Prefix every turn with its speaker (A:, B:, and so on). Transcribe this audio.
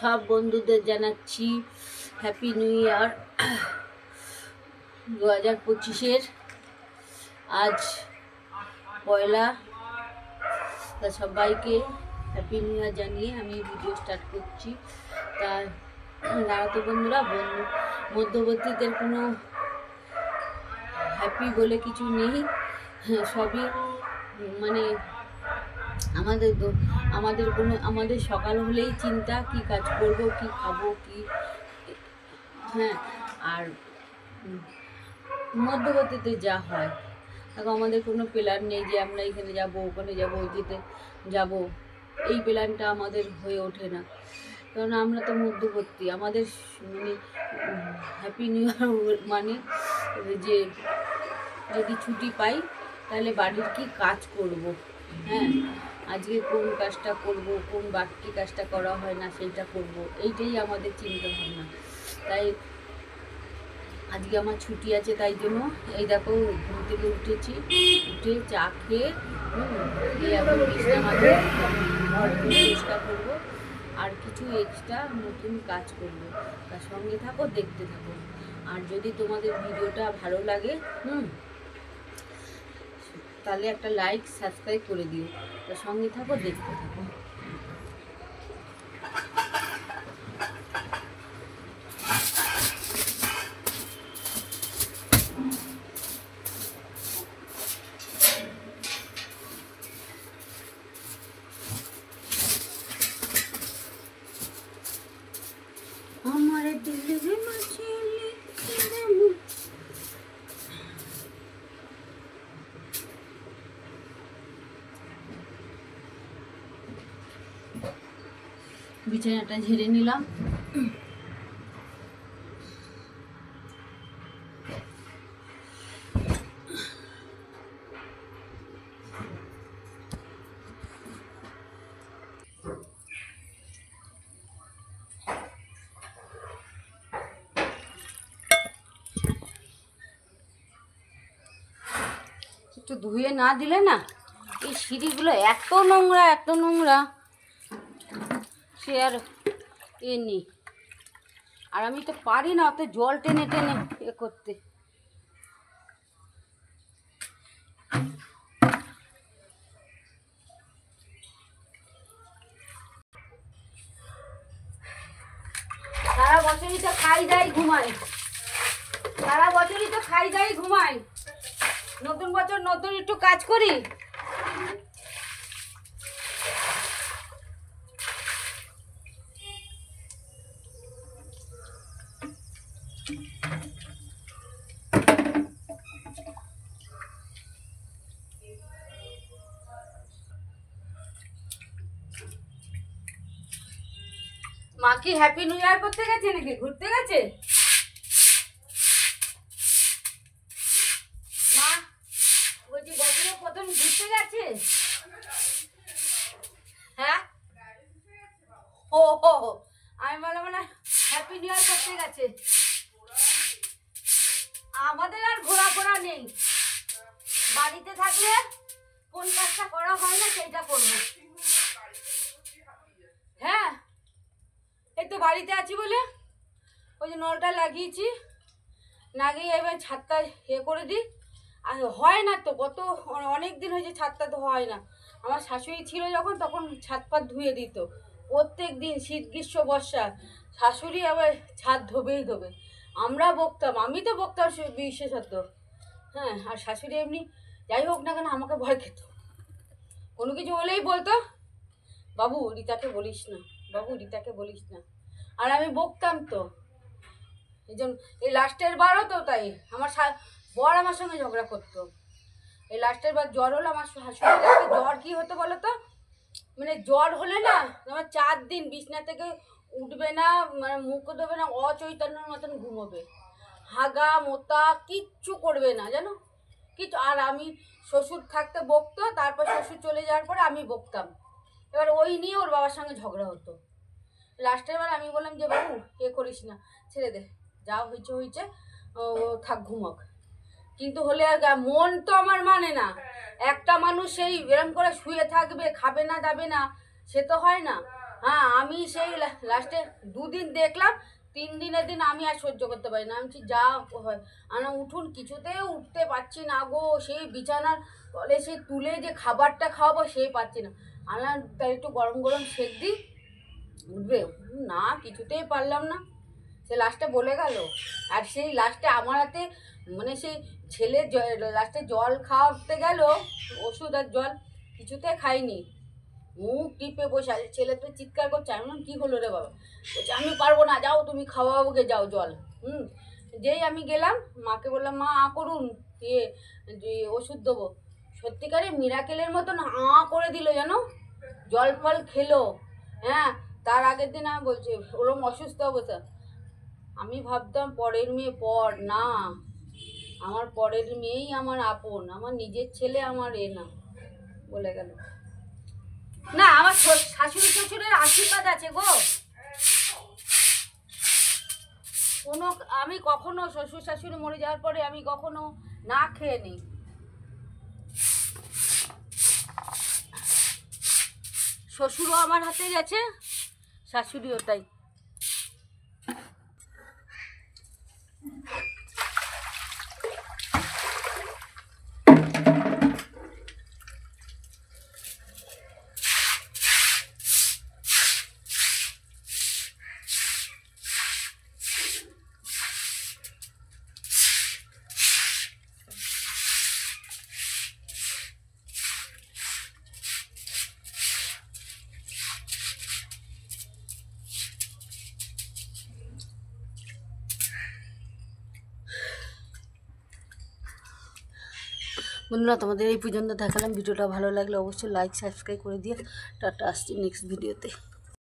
A: সব বন্ধুদের জানাচ্ছি হ্যাপি নিউ ইয়ার 2025-এর। আজ পয়লা, তা সবাইকে হ্যাপি নিউ ইয়ার জানিয়ে আমি ভিডিও স্টার্ট করছি। তা তো বন্ধুরা, মধ্যবর্তীদের কোনো হ্যাপি বলে কিছু নেই, সবই মানে আমাদের সকাল হলেই চিন্তা, কি কাজ করব, কি খাবো, কি আর মধ্যবর্তীতে যা হয়, এখন আমাদের কোনো প্ল্যান নেই যে আমরা এখানে যাব, ওখানে যাব, যেতে যাব, এই প্ল্যানটা আমাদের হয়ে ওঠে না, কারণ আমরা তো মধ্যবর্তী। আমাদের মানে হ্যাপি নিউ ইয়ার মানে যে যদি ছুটি পাই তাহলে বাড়ির কি কাজ করব, আজকে কোন কাজটা করব, কোন বাকি কাজটা করা হয় না সেইটা করব, এইটাই আমাদের চিন্তা ভাবনা। তাই আজকে আমার ছুটি আছে, তাই জন্য এই দেখো ঘুম থেকে উঠে চা খেয়ে এখন বিছানা ঘর পরিষ্কার করবো, আর কিছু এক্সট্রা নতুন কাজ করবো। তার সঙ্গে থাকো, দেখতে থাকো। আর যদি তোমাদের ভিডিওটা ভালো লাগে তাহলে একটা লাইক সাবস্ক্রাইব করে দিও। তার সঙ্গে থাকো, দেখতে থাকো। हमारे दिल में मचली বিছানাটা ঝেড়ে নিলাম। একটু ধুয়ে না দিলে না, এই সিঁড়িগুলো এত নোংরা সে আর নেই। আর আমি তো পারি না অত জল টেনে করতে। সারা বছরই তো খাই দাই ঘুমাই, নতুন বছর নতুন একটু কাজ করি। মা কি হ্যাপি নিউ ইয়ার করতে গেছে নাকি ঘুরতে গেছে? মা বলছি বছরের প্রথম ঘুরতে গেছে? হ্যাঁ, ও আমি বললাম মানে হ্যাপি নিউ ইয়ার করতে গেছে। আমাদের আর ঘোরাফোরা নেই, বাড়িতে থাকলে কোন কাজটা করা হয় না সেইটা করবো। হ্যাঁ, এই তো বাড়িতে আছি বলে ওই যে নলটা লাগিয়েছি, লাগিয়ে এবার ছাদটা করে দিই। আর হয় না তো, অনেক দিন হয়েছে ছাদটা তো হয় না। আমার শাশুড়ি ছিল যখন, তখন ছাদ পাত ধুয়ে দিত প্রত্যেক দিন, শীত গ্রীষ্ম বর্ষা। শাশুড়ি আবার ছাদ ধোবেই ধোবে, আমি তো বকতাম বিশেষত। আর শাশুড়ি এমনি যাই হোক না কেন আমাকে ভয় খেত, কোনো কিছু হলেই বলতো বাবু রিতাকে বলিস না, আর আমি বকতাম তো। এই জন্য এই লাস্টের বারও তো তাই আমার বর আমার সঙ্গে ঝগড়া করতো। এই লাস্টের বার জ্বর হলো আমার শাশুড়ি, জ্বর কি হতো বলো তো, মানে জ্বর হলে না আমার 4 দিন বিছনা থেকে উঠবে না, মানে মুখ দেবে না, অচৈতন্যের মতন ঘুমোবে, হাগা মোতা কিচ্ছু করবে না জানো কিছু। আর আমি শ্বশুর থাকতে বকতো, তারপর শ্বশুর চলে যাওয়ার পরে আমি বকতাম। এবার ওই নিয়ে ওর বাবার সঙ্গে ঝগড়া হতো। লাস্টের বার আমি বললাম যে বাবু করিস না, ছেড়ে দে, যা হয়েছে ও থাক, ঘুমক। কিন্তু হলে মন তো আমার মানে না, একটা মানুষ সেই এরম করে শুয়ে থাকবে, খাবে না দাবে না, সে তো হয় না। হ্যাঁ আমি সেই লাস্টে 2 দিন দেখলাম, 3 দিনের দিন আমি আর সহ্য করতে পারি না। আমি বলছি যা হয় আমি উঠুন, কিছুতে উঠতে পারছি না গো, সেই বিছানার তলে সেই তুলে যে খাবারটা খাওয়াবো সেই পাচ্ছি না। আমি তাই একটু গরম গরম সেক দিই, উঠবে না, কিছুতেই পারলাম না। সে লাস্টে বলে গেল। আর সেই লাস্টে আমার হাতে মানে সেই ছেলে লাস্টে জল খাওয়াতে গেল, ওষুধ আর জল কিছুতে খাইনি, মুখ টিপে বসে আছে। ছেলে তো চিৎকার করছে, আমি বললাম কী হলো রে বাবা? বলছে আমি পারবো না, যাও তুমি খাওয়াবোগে, যাও জল। যেই আমি গেলাম মাকে বললাম মা করুন যে ওষুধ দেবো, সত্যিকারে মিরাকেলের মতন করে দিল জানো, জল ফল খেলো। হ্যাঁ, তার আগের দিন আমি বলছি ওরম অসুস্থ অবস্থা, আমি ভাবতাম পরের মেয়ে পর না, আমার পরের মেয়েই আমার আপন, আমার নিজের ছেলে আমার না বলে গেল। না আমার শাশুড়ি শ্বশুরের আশীর্বাদ আছে গো। কোনো আমি কখনো শ্বশুর শাশুড়ি মরে যাওয়ার পরে আমি কখনো না খেয়ে নিই। শ্বশুরও আমার হাতে গেছে, শাশুড়িও তাই। বন্ধুরা তোমাদের এই পর্যন্ত দেখালাম, ভিডিওটা ভালো লাগলে অবশ্যই লাইক সাবস্ক্রাইব করে দিয়ে টাটা, আসছি নেক্সট ভিডিওতে।